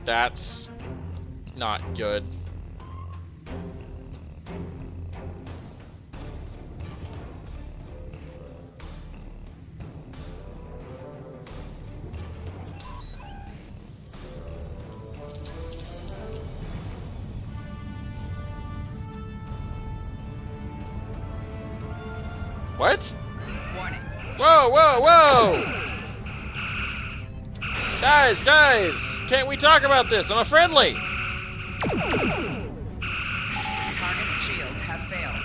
That's not good. What? Warning. Whoa, whoa, whoa! Guys, can't we talk about this? I'm a friendly! Target's shields have failed.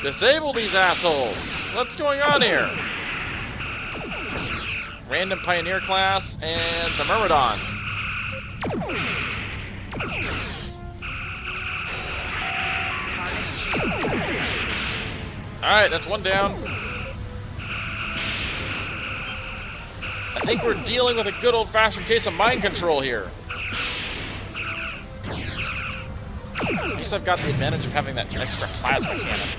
Disable these assholes! What's going on here? Random Pioneer class and the Myrmidon. Alright, that's one down. I think we're dealing with a good old-fashioned case of mind control here. At least I've got the advantage of having that extra plasma cannon.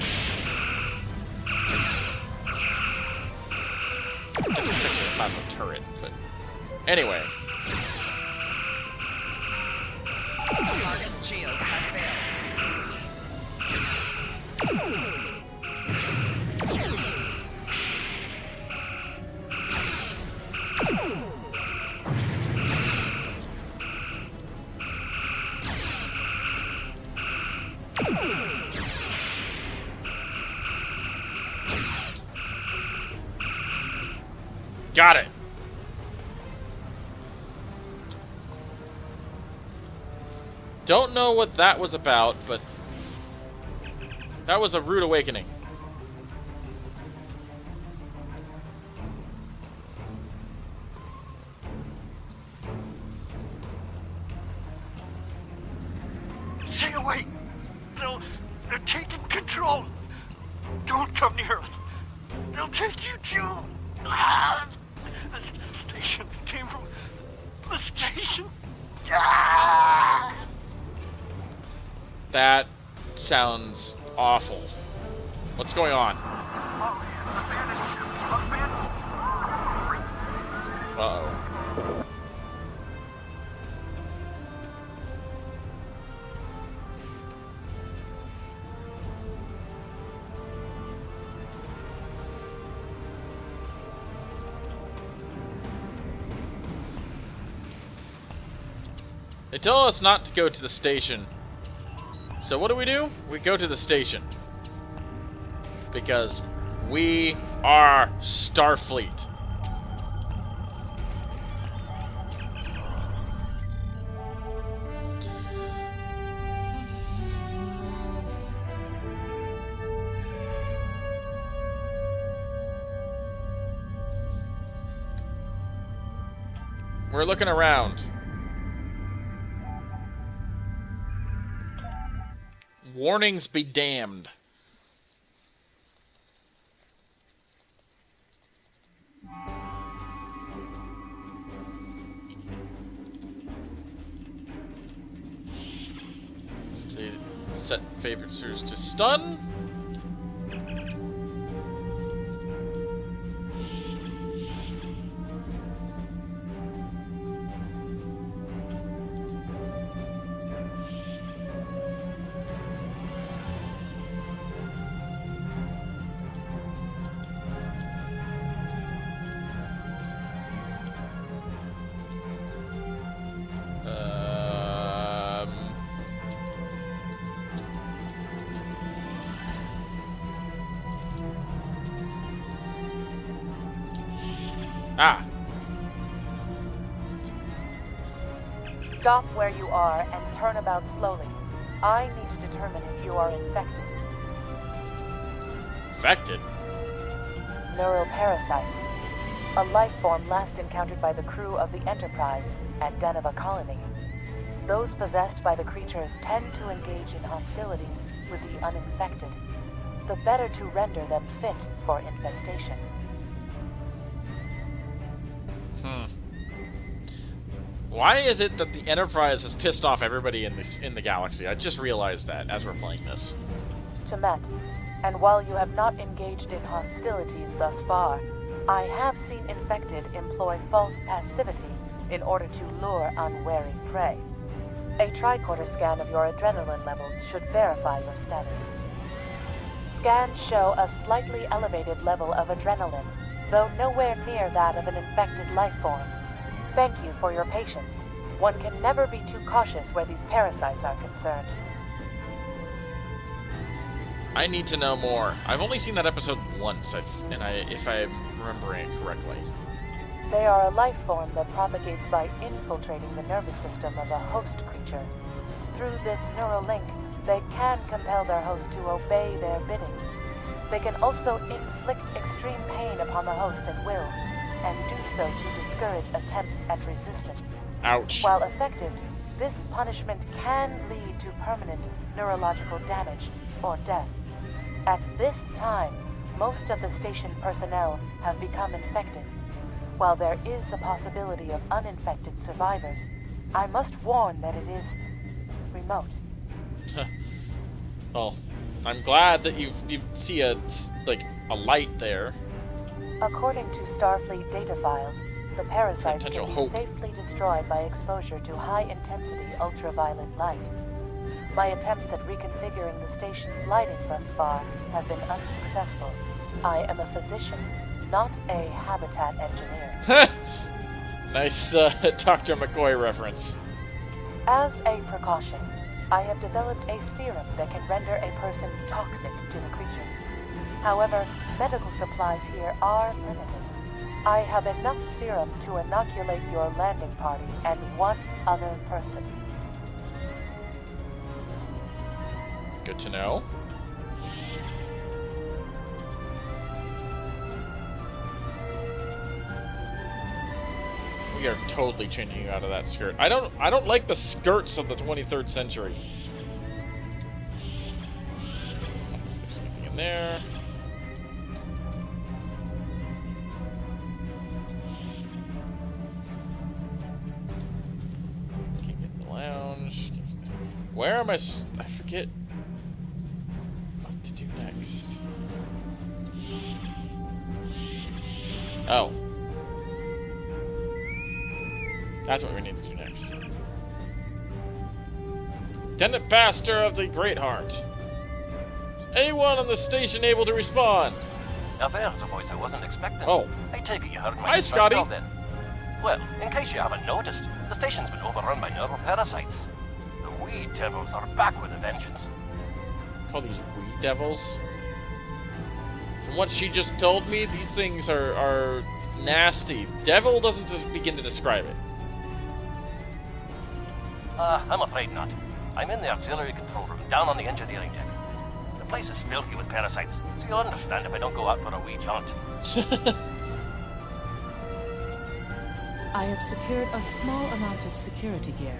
It's essentially a plasma turret, but anyway. Target's shields have failed. Got it. Don't know what that was about, but that was a rude awakening. Stay away! They're taking control! Don't come near us! They'll take you too! Ah! The station came from the station! Ah! That sounds awful. What's going on? Uh-oh. They tell us not to go to the station. So what do? We go to the station. Because we are Starfleet. We're looking around. Warnings be damned. Let's see. Set favorites to stun. Ah. Stop where you are and turn about slowly. I need to determine if you are infected. Infected? Neuroparasites. A life form last encountered by the crew of the Enterprise at Deneva Colony. Those possessed by the creatures tend to engage in hostilities with the uninfected, the better to render them fit for infestation. Why is it that the Enterprise has pissed off everybody in the galaxy? I just realized that as we're playing this. to Met, and while you have not engaged in hostilities thus far, I have seen infected employ false passivity in order to lure unwary prey. A tricorder scan of your adrenaline levels should verify your status. Scans show a slightly elevated level of adrenaline, though nowhere near that of an infected life form. Thank you for your patience. One can never be too cautious where these parasites are concerned. I need to know more. I've only seen that episode once, if I'm remembering it correctly. They are a life form that propagates by infiltrating the nervous system of a host creature. Through this neural link, they can compel their host to obey their bidding. They can also inflict extreme pain upon the host at will, and do so to discourage attempts at resistance. Ouch. While effective, this punishment can lead to permanent neurological damage or death. At this time, most of the station personnel have become infected. While there is a possibility of uninfected survivors, I must warn that it is remote. Well, I'm glad that you see a light there. According to Starfleet data files, the parasites Potential can be hope. safely destroyed by exposure to high-intensity ultraviolet light. My attempts at reconfiguring the station's lighting thus far have been unsuccessful. I am a physician, not a habitat engineer. Nice Dr. McCoy reference. As a precaution, I have developed a serum that can render a person toxic to the creatures. However, medical supplies here are limited. I have enough serum to inoculate your landing party and one other person. Good to know. We are totally changing you out of that skirt. I don't like the skirts of the 23rd century. There's anything in there. Can't get in the lounge. Where am I? I forget what to do next. Oh. That's what we need to do next. Lieutenant Pastor of the Greatheart. Anyone on the station able to respond? Now there's a voice I wasn't expecting. Oh. I take it you heard my Hi, distress Scotty. call then. Well, in case you haven't noticed, the station's been overrun by neural parasites. The wee devils are back with a vengeance. Call these wee devils. From what she just told me, these things are nasty. Devil doesn't just begin to describe it. I'm afraid not. I'm in the auxiliary control room, down on the engineering deck. The place is filthy with parasites, so you'll understand if I don't go out for a wee jaunt. I have secured a small amount of security gear.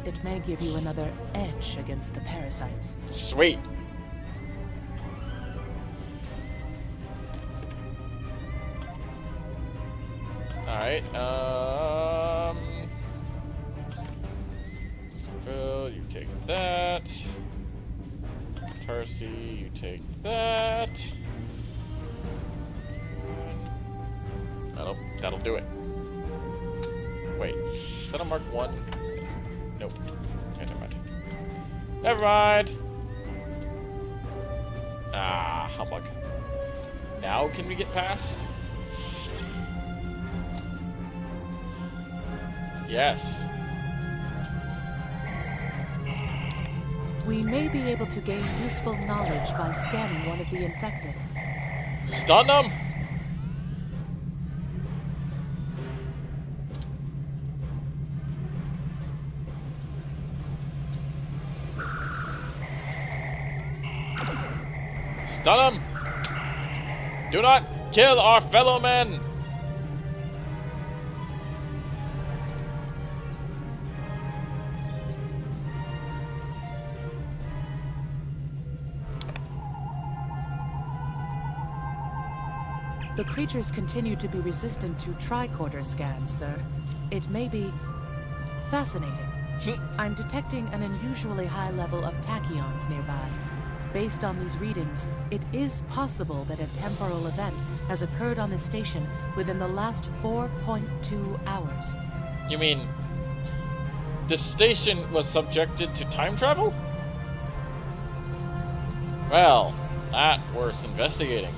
It may give you another edge against the parasites. Sweet. Alright, Phil, you take that. Tarsi, you take that. That'll do it. Wait, is that a Mark 1? Nope. Okay, never mind. Never mind! Ah, humbug. Now can we get past? Yes. We may be able to gain useful knowledge by scanning one of the infected. Stun them! Stun them! Do not kill our fellow men! The creatures continue to be resistant to tricorder scans, sir. It may be fascinating. I'm detecting an unusually high level of tachyons nearby. Based on these readings, it is possible that a temporal event has occurred on this station within the last 4.2 hours. You mean this station was subjected to time travel? Well, that worth investigating.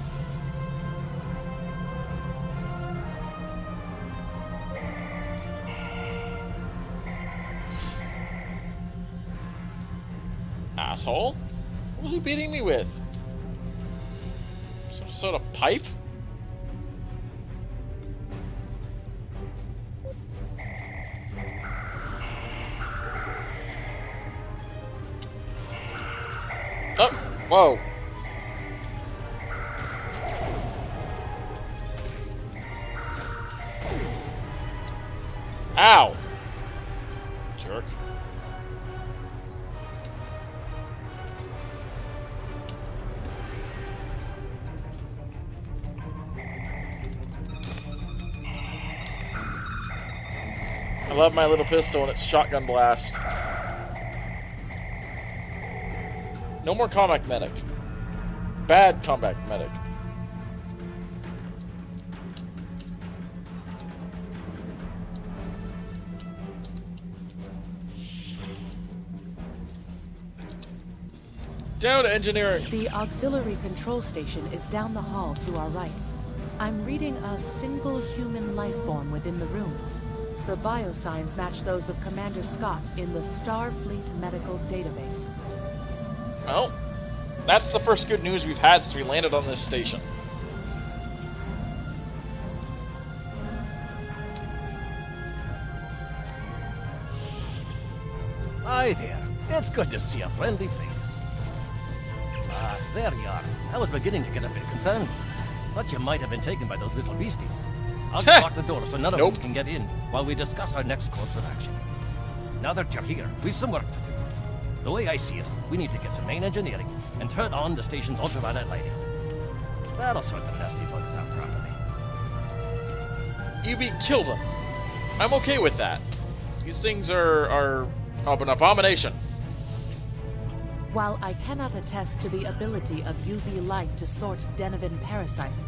Asshole? What was he beating me with? Some sort of pipe? Oh, whoa. Ow. Jerk. I love my little pistol and its shotgun blast. No more combat medic. Bad combat medic. Down to engineering. The auxiliary control station is down the hall to our right. I'm reading a single human life form within the room. The biosigns match those of Commander Scott in the Starfleet Medical Database. Well, that's the first good news we've had since we landed on this station. Hi there. It's good to see a friendly face. There you are. I was beginning to get a bit concerned. Thought you might have been taken by those little beasties. I'll just lock the door so none of Nope. them can get in while we discuss our next course of action. Now that you're here, we've some work to do. The way I see it, we need to get to main engineering and turn on the station's ultraviolet lighting. That'll sort the nasty bugs out properly. UB killed him. I'm okay with that. These things are an abomination. While I cannot attest to the ability of UV light to sort Denivan parasites,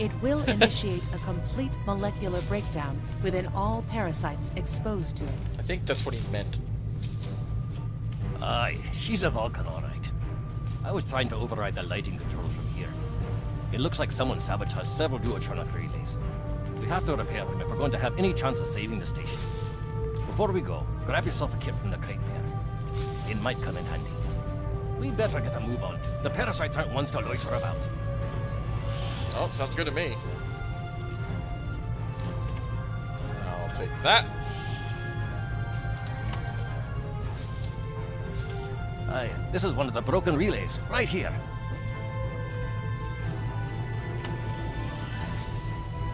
it will initiate a complete molecular breakdown within all parasites exposed to it. I think that's what he meant. Aye, she's a Vulcan, all right. I was trying to override the lighting controls from here. It looks like someone sabotaged several duotronic relays. We have to repair them if we're going to have any chance of saving the station. Before we go, grab yourself a kit from the crate there. It might come in handy. We'd better get a move on. The parasites aren't ones to loiter about. Oh, sounds good to me. I'll take that. Aye, this is one of the broken relays, right here.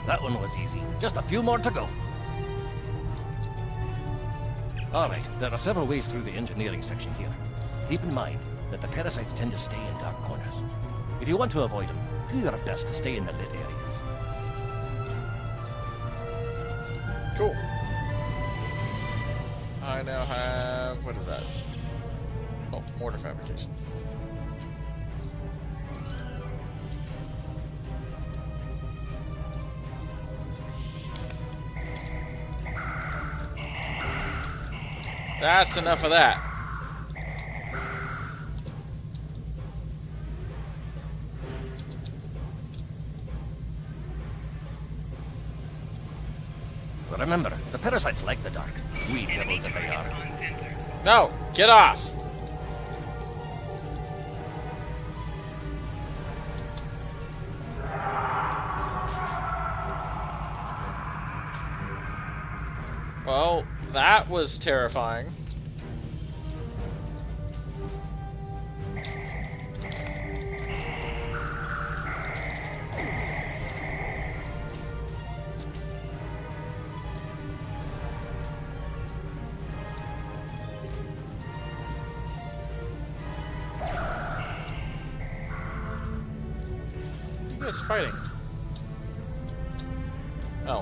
That one was easy. Just a few more to go. Alright, there are several ways through the engineering section here. Keep in mind that the parasites tend to stay in dark corners. If you want to avoid them, do your best to stay in the lit areas. Cool. I now have... what is that? Oh, mortar fabrication. That's enough of that. Remember, the parasites like the dark. We devils that they are. No, get off. Well, that was terrifying. You guys fighting? Oh.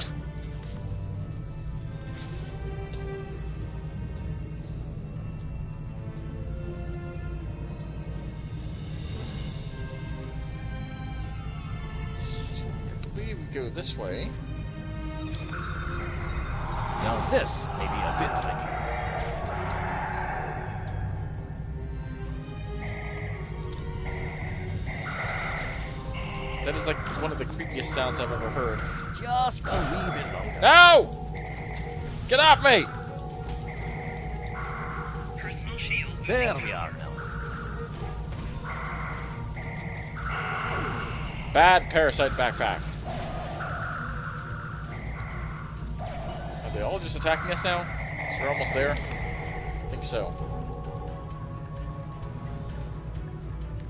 we go this way. Now this may be a bit tricky. That is like one of the creepiest sounds I've ever heard. Just a wee bit longer. No! Get off me! Personal shield. There we are now. Bad parasite backpack. Are they all just attacking us now? So we're almost there? I think so.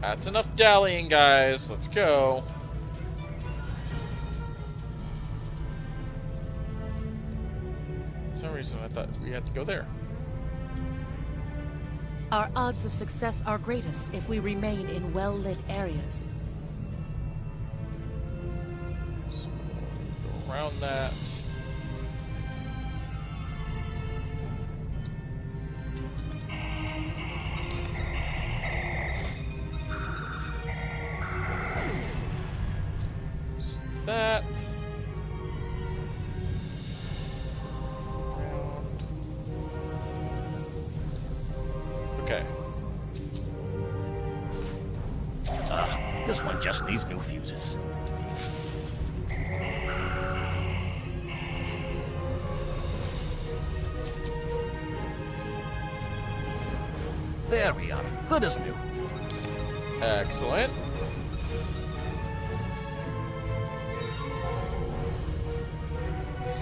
That's enough dallying, guys. Let's go. For some reason, I thought we had to go there. Our odds of success are greatest if we remain in well-lit areas. So, go around that. Just that. Okay. This one just needs new fuses. There we are. Good as new. Excellent.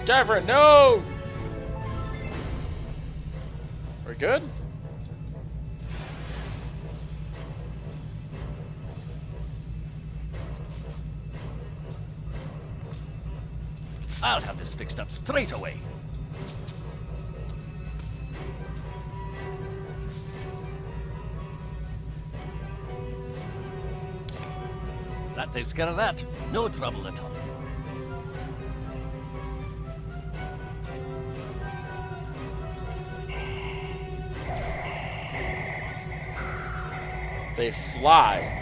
Scaverin, no! We're good? I'll have this fixed up straight away. That takes care of that. No trouble at all. They fly.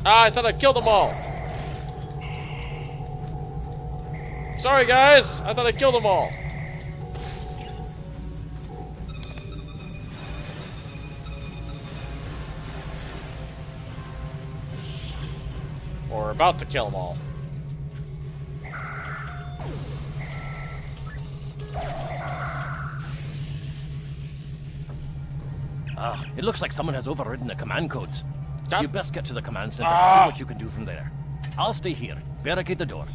Ah, I thought I killed them all. Sorry, guys. I thought I killed them all. Or about to kill them all. It looks like someone has overridden the command codes. Stop. You best get to the command center and see what you can do from there. I'll stay here, barricade the door,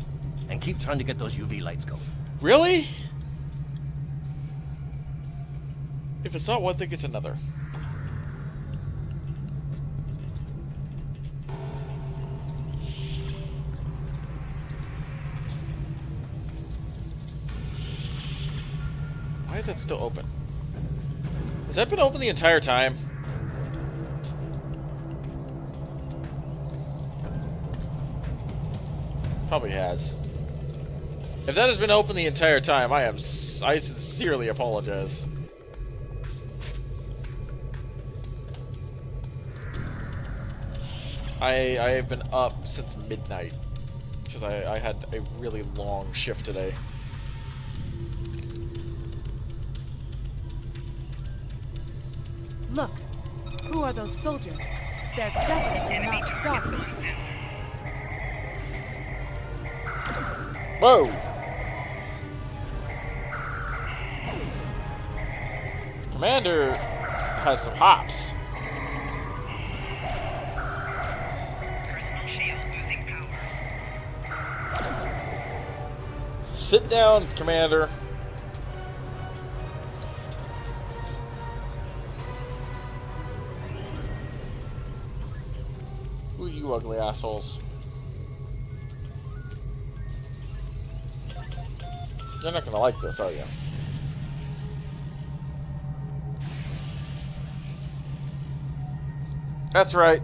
and keep trying to get those UV lights going. Really? If it's not one thing, it's another. Why is that still open? Has that been open the entire time? Probably has. If that has been open the entire time, I sincerely apologize. I have been up since midnight because I had a really long shift today. Look, who are those soldiers? They're definitely not starving. Whoa! Commander has some hops. Personal shield losing power. Sit down, Commander. Ooh, you ugly assholes. You're not gonna like this, are you? That's right.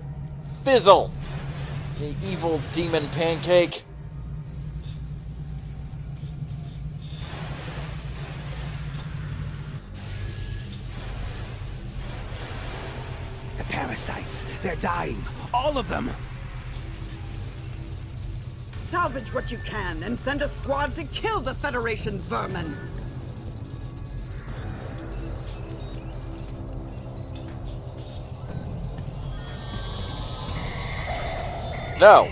Fizzle! You evil demon pancake. parasites. They're dying. All of them. Salvage what you can and send a squad to kill the Federation vermin. No.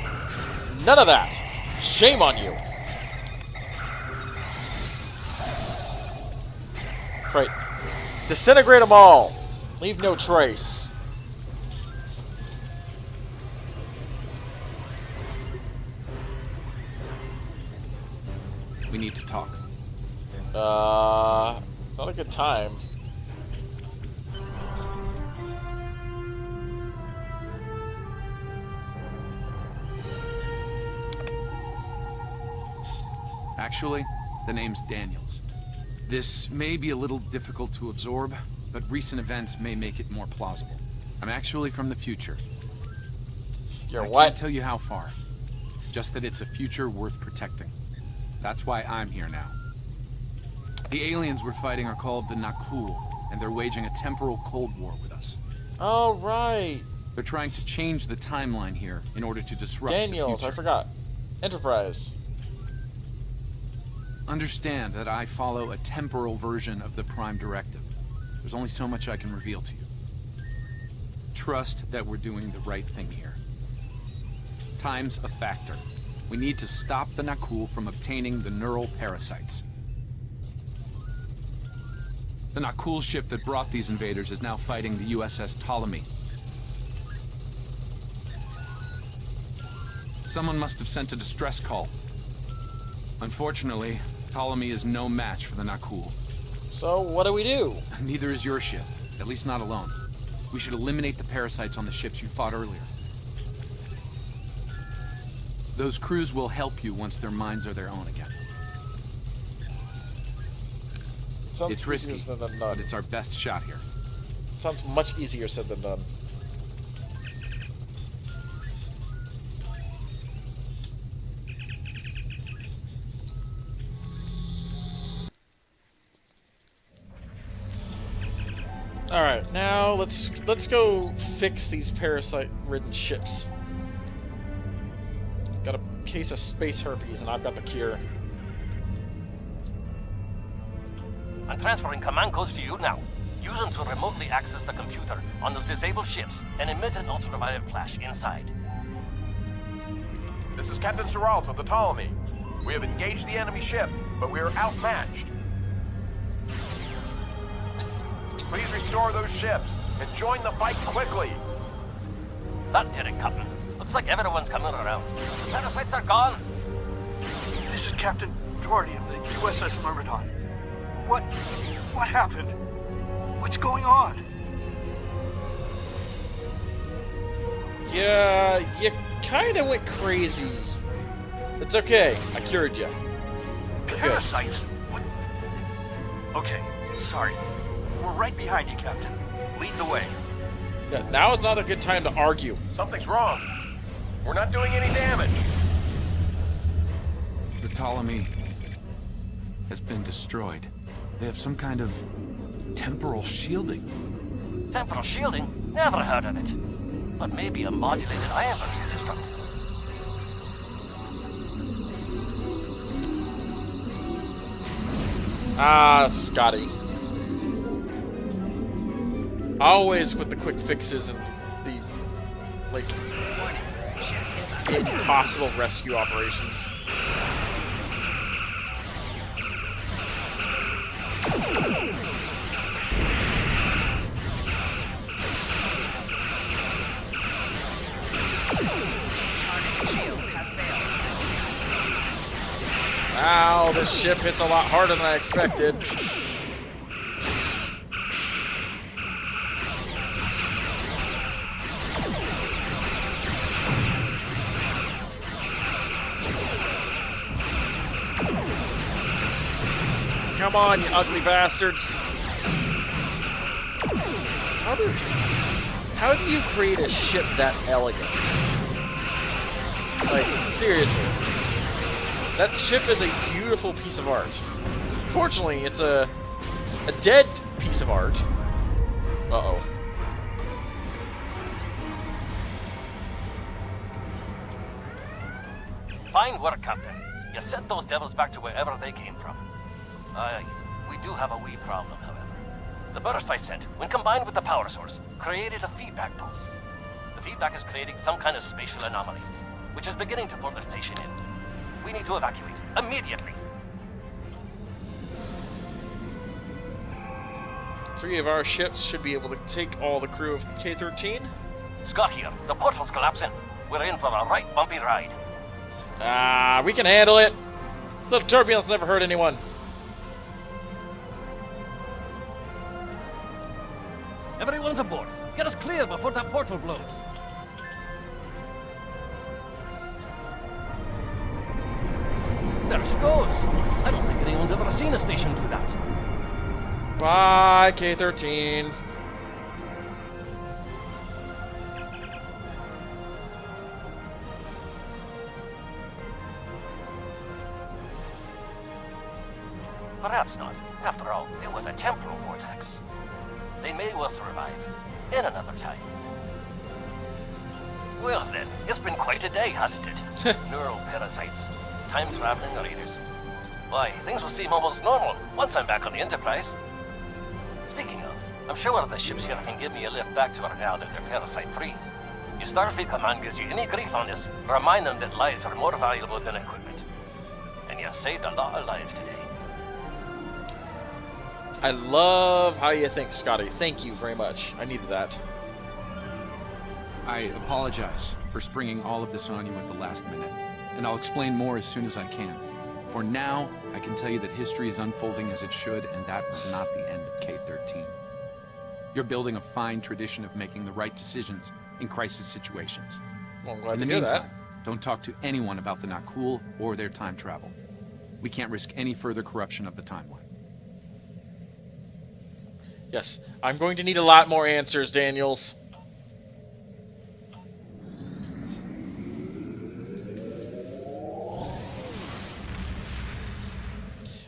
None of that. Shame on you. Right. Disintegrate them all. Leave no trace. We need to talk. It's not a good time. Actually, the name's Daniels. This may be a little difficult to absorb, but recent events may make it more plausible. I'm actually from the future. You're I what? can't tell you how far. Just that it's a future worth protecting. That's why I'm here now. The aliens we're fighting are called the Nakul, and they're waging a temporal Cold War with us. Oh, right. They're trying to change the timeline here in order to disrupt the Daniels, future. I forgot. Enterprise. Understand that I follow a temporal version of the Prime Directive. There's only so much I can reveal to you. Trust that we're doing the right thing here. Time's a factor. We need to stop the Nakul from obtaining the neural parasites. The Nakul ship that brought these invaders is now fighting the USS Ptolemy. Someone must have sent a distress call. Unfortunately, Ptolemy is no match for the Nakul. So, what do we do? Neither is your ship, at least not alone. We should eliminate the parasites on the ships you fought earlier. Those crews will help you once their minds are their own again. Sounds It's risky, easier than done. but it's our best shot here. Sounds much easier said than done. All right, now let's go fix these parasite-ridden ships. Got a case of space herpes, and I've got the cure. I'm transferring command codes to you now. Use them to remotely access the computer on those disabled ships and emit an ultraviolet flash inside. This is Captain Seralt of the Ptolemy. We have engaged the enemy ship, but we are outmatched. Please restore those ships and join the fight quickly. That did it, Captain. Looks like everyone's coming around. The parasites are gone. This is Captain Doherty of the USS Myrmidon. What happened? What's going on? Yeah, you kind of went crazy. It's okay. I cured you. Parasites? What? Okay, sorry. We're right behind you, Captain. Lead the way. Yeah, now is not a good time to argue. Something's wrong. We're not doing any damage. The Ptolemy has been destroyed. They have some kind of temporal shielding. Temporal shielding? Never heard of it. But maybe a modulated ion burst can disrupt it. Ah, Scotty. Always with the quick fixes and the, like, impossible rescue operations. Wow, this ship hits a lot harder than I expected. Come on, you ugly bastards. How do you create a ship that elegant? Like, seriously. That ship is a beautiful piece of art. Fortunately, it's a dead piece of art. Uh-oh. Fine work, Captain. You sent those devils back to wherever they came from. Aye, we do have a wee problem, however. The burst I sent, when combined with the power source, created a feedback pulse. The feedback is creating some kind of spatial anomaly, which is beginning to pull the station in. We need to evacuate, immediately. 3 of our ships should be able to take all the crew of K-13. Scott here, the portal's collapsing. We're in for a right bumpy ride. Ah, we can handle it. Little turbulence never hurt anyone. Everyone's aboard. Get us clear before that portal blows. There she goes. I don't think anyone's ever seen a station do that. Bye, K-13. Perhaps not. After all, it was a temporal vortex. They may well survive. In another time. Well then, it's been quite a day, hasn't it? Neural parasites. Time-traveling raiders. Why, things will seem almost normal once I'm back on the Enterprise. Speaking of, I'm sure the ships here can give me a lift back to her now that they're parasite-free. If Starfleet Command gives you any grief on this, remind them that lives are more valuable than equipment. And you saved a lot of lives today. I love how you think, Scotty. Thank you very much. I needed that. I apologize for springing all of this on you at the last minute, and I'll explain more as soon as I can. For now, I can tell you that history is unfolding as it should, and that was not the end of K-13. You're building a fine tradition of making the right decisions in crisis situations. Well, I'm glad in the to hear meantime, that. don't talk to anyone about the Nakul or their time travel. We can't risk any further corruption of the timeline. Yes, I'm going to need a lot more answers, Daniels.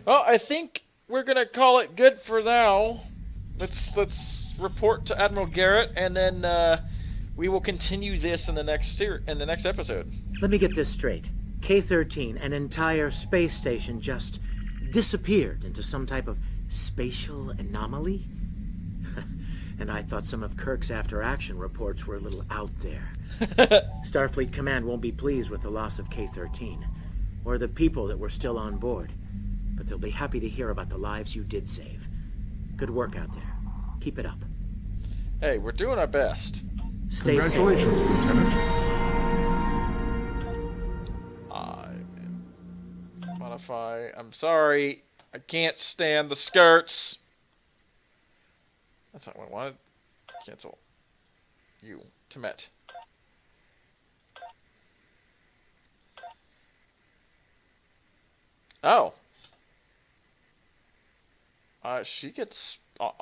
Well, I think we're gonna call it good for now. Let's report to Admiral Garrett, and then we will continue this in the next episode. Let me get this straight. K-13, an entire space station, just disappeared into some type of spatial anomaly? And I thought some of Kirk's after-action reports were a little out there. Starfleet Command won't be pleased with the loss of K-13, or the people that were still on board. But they'll be happy to hear about the lives you did save. Good work out there. Keep it up. Hey, we're doing our best. Stay safe. Congratulations, Lieutenant. Modify. I'm sorry. I can't stand the skirts. That's not what I wanted. Cancel. You. Temet. Oh. She gets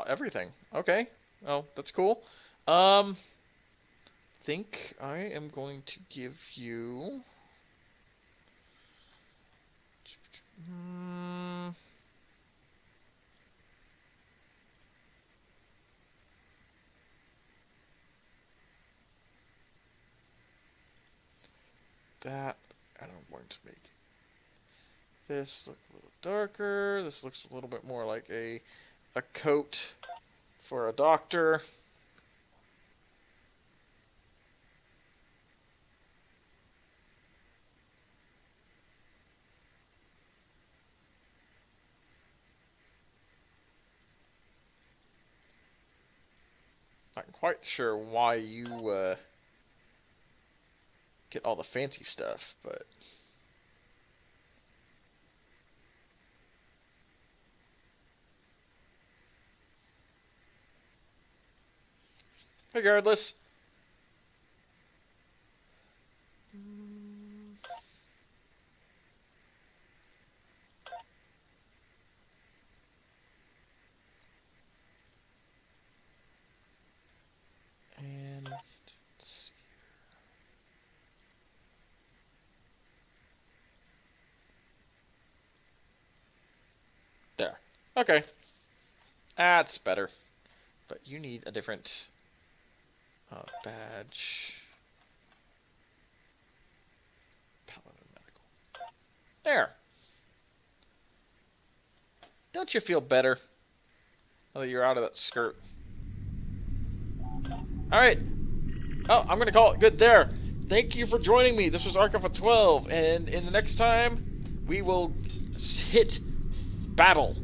everything. Okay. Oh, that's cool. Think I am going to give you... that, and I'm going to make this look a little darker. This looks a little bit more like a coat for a doctor. Not quite sure why you get all the fancy stuff, but regardless. And let's see here. There. Okay. That's better. But you need a different badge. Paladin medical. There. Don't you feel better now that you're out of that skirt? Alright. Oh, I'm going to call it good there. Thank you for joining me. This was Arc Alpha 12, and in the next time, we will hit battle.